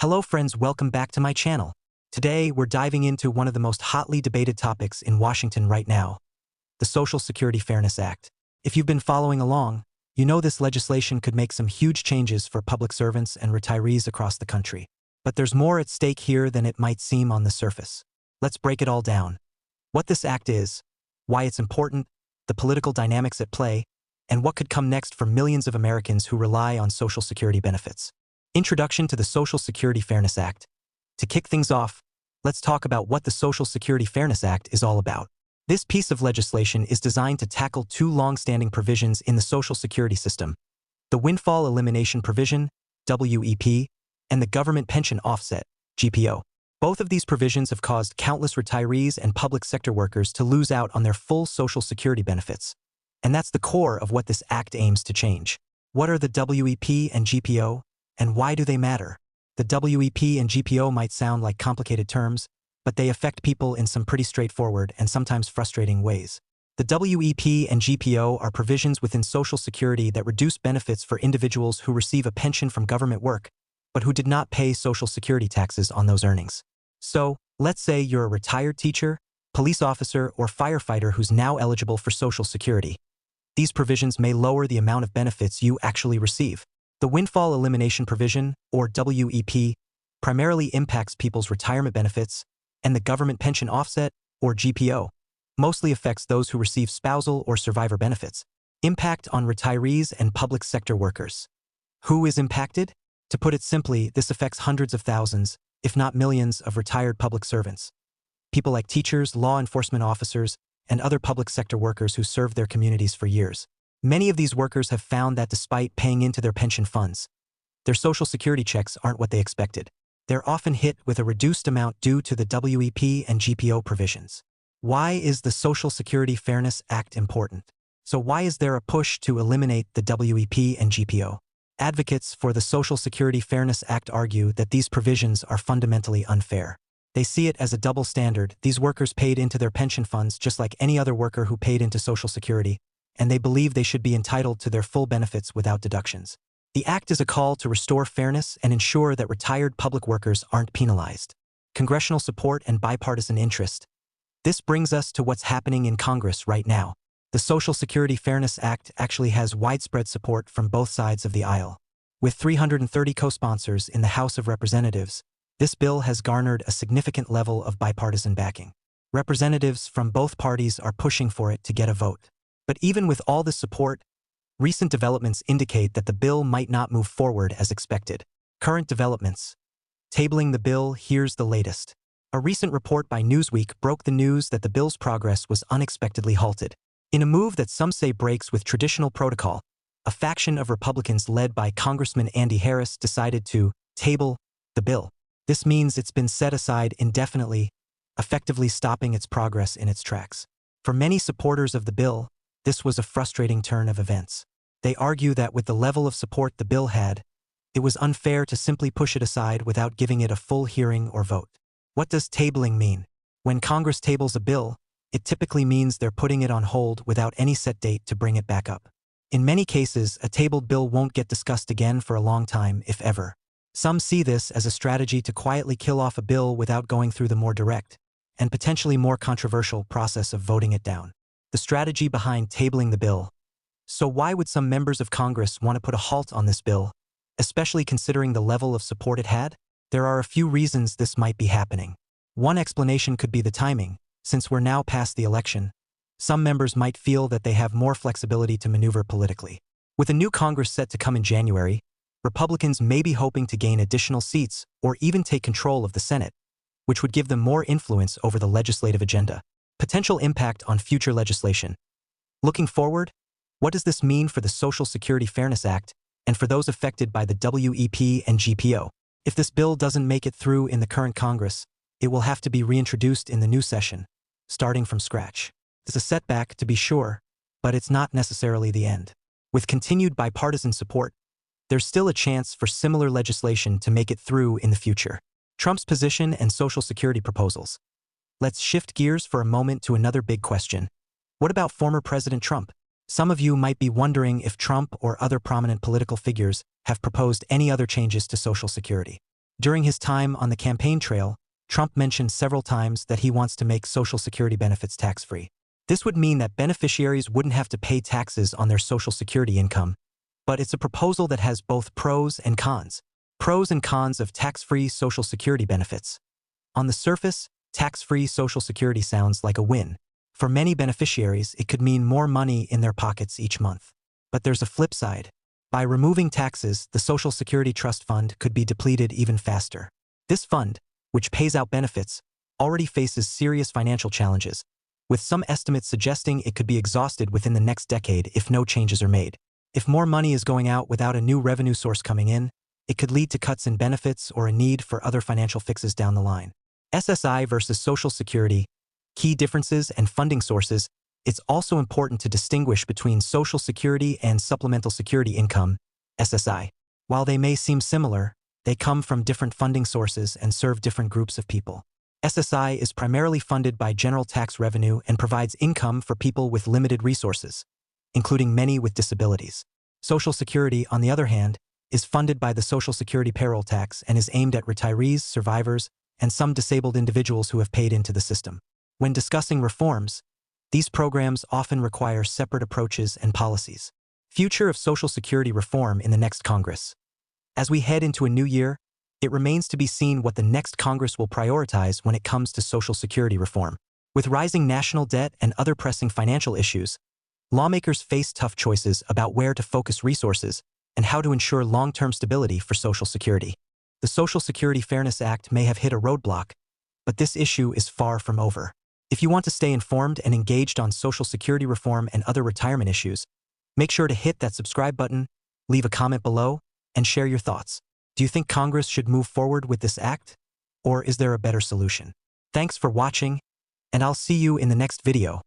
Hello friends, welcome back to my channel. Today, we're diving into one of the most hotly debated topics in Washington right now, the Social Security Fairness Act. If you've been following along, you know this legislation could make some huge changes for public servants and retirees across the country. But there's more at stake here than it might seem on the surface. Let's break it all down. What this act is, why it's important, the political dynamics at play, and what could come next for millions of Americans who rely on Social Security benefits. Introduction to the Social Security Fairness Act. To kick things off, let's talk about what the Social Security Fairness Act is all about. This piece of legislation is designed to tackle two long-standing provisions in the Social Security system: the Windfall Elimination Provision, WEP, and the Government Pension Offset, GPO. Both of these provisions have caused countless retirees and public sector workers to lose out on their full Social Security benefits. And that's the core of what this act aims to change. What are the WEP and GPO? And why do they matter? The WEP and GPO might sound like complicated terms, but they affect people in some pretty straightforward and sometimes frustrating ways. The WEP and GPO are provisions within Social Security that reduce benefits for individuals who receive a pension from government work, but who did not pay Social Security taxes on those earnings. So, let's say you're a retired teacher, police officer, or firefighter who's now eligible for Social Security. These provisions may lower the amount of benefits you actually receive. The Windfall Elimination Provision, or WEP, primarily impacts people's retirement benefits, and the Government Pension Offset, or GPO, mostly affects those who receive spousal or survivor benefits. Impact on retirees and public sector workers. Who is impacted? To put it simply, this affects hundreds of thousands, if not millions, of retired public servants. People like teachers, law enforcement officers, and other public sector workers who served their communities for years. Many of these workers have found that despite paying into their pension funds, their Social Security checks aren't what they expected. They're often hit with a reduced amount due to the WEP and GPO provisions. Why is the Social Security Fairness Act important? So why is there a push to eliminate the WEP and GPO? Advocates for the Social Security Fairness Act argue that these provisions are fundamentally unfair. They see it as a double standard. These workers paid into their pension funds just like any other worker who paid into Social Security, and they believe they should be entitled to their full benefits without deductions. The act is a call to restore fairness and ensure that retired public workers aren't penalized. Congressional support and bipartisan interest. This brings us to what's happening in Congress right now. The Social Security Fairness Act actually has widespread support from both sides of the aisle. With 330 co-sponsors in the House of Representatives, this bill has garnered a significant level of bipartisan backing. Representatives from both parties are pushing for it to get a vote. But even with all this support, recent developments indicate that the bill might not move forward as expected. Current developments. Tabling the bill, here's the latest. A recent report by Newsweek broke the news that the bill's progress was unexpectedly halted. In a move that some say breaks with traditional protocol, a faction of Republicans led by Congressman Andy Harris decided to table the bill. This means it's been set aside indefinitely, effectively stopping its progress in its tracks. For many supporters of the bill, this was a frustrating turn of events. They argue that with the level of support the bill had, it was unfair to simply push it aside without giving it a full hearing or vote. What does tabling mean? When Congress tables a bill, it typically means they're putting it on hold without any set date to bring it back up. In many cases, a tabled bill won't get discussed again for a long time, if ever. Some see this as a strategy to quietly kill off a bill without going through the more direct, and potentially more controversial process of voting it down. The strategy behind tabling the bill. So why would some members of Congress want to put a halt on this bill, especially considering the level of support it had? There are a few reasons this might be happening. One explanation could be the timing. Since we're now past the election, some members might feel that they have more flexibility to maneuver politically. With a new Congress set to come in January, Republicans may be hoping to gain additional seats or even take control of the Senate, which would give them more influence over the legislative agenda. Potential impact on future legislation. Looking forward, what does this mean for the Social Security Fairness Act and for those affected by the WEP and GPO? If this bill doesn't make it through in the current Congress, it will have to be reintroduced in the new session, starting from scratch. It's a setback, to be sure, but it's not necessarily the end. With continued bipartisan support, there's still a chance for similar legislation to make it through in the future. Trump's position and Social Security proposals. Let's shift gears for a moment to another big question. What about former President Trump? Some of you might be wondering if Trump or other prominent political figures have proposed any other changes to Social Security. During his time on the campaign trail, Trump mentioned several times that he wants to make Social Security benefits tax-free. This would mean that beneficiaries wouldn't have to pay taxes on their Social Security income, but it's a proposal that has both pros and cons. Pros and cons of tax-free Social Security benefits. On the surface, tax-free Social Security sounds like a win. For many beneficiaries, it could mean more money in their pockets each month. But there's a flip side. By removing taxes, the Social Security Trust Fund could be depleted even faster. This fund, which pays out benefits, already faces serious financial challenges, with some estimates suggesting it could be exhausted within the next decade if no changes are made. If more money is going out without a new revenue source coming in, it could lead to cuts in benefits or a need for other financial fixes down the line. SSI versus Social Security. Key differences and funding sources. It's also important to distinguish between Social Security and Supplemental Security Income, SSI. While they may seem similar, they come from different funding sources and serve different groups of people. SSI is primarily funded by general tax revenue and provides income for people with limited resources, including many with disabilities. Social Security, on the other hand, is funded by the Social Security payroll tax and is aimed at retirees, survivors, and some disabled individuals who have paid into the system. When discussing reforms, these programs often require separate approaches and policies. Future of Social Security reform in the next Congress. As we head into a new year, it remains to be seen what the next Congress will prioritize when it comes to Social Security reform. With rising national debt and other pressing financial issues, lawmakers face tough choices about where to focus resources and how to ensure long-term stability for Social Security. The Social Security Fairness Act may have hit a roadblock, but this issue is far from over. If you want to stay informed and engaged on Social Security reform and other retirement issues, make sure to hit that subscribe button, leave a comment below, and share your thoughts. Do you think Congress should move forward with this act? Or is there a better solution? Thanks for watching, and I'll see you in the next video.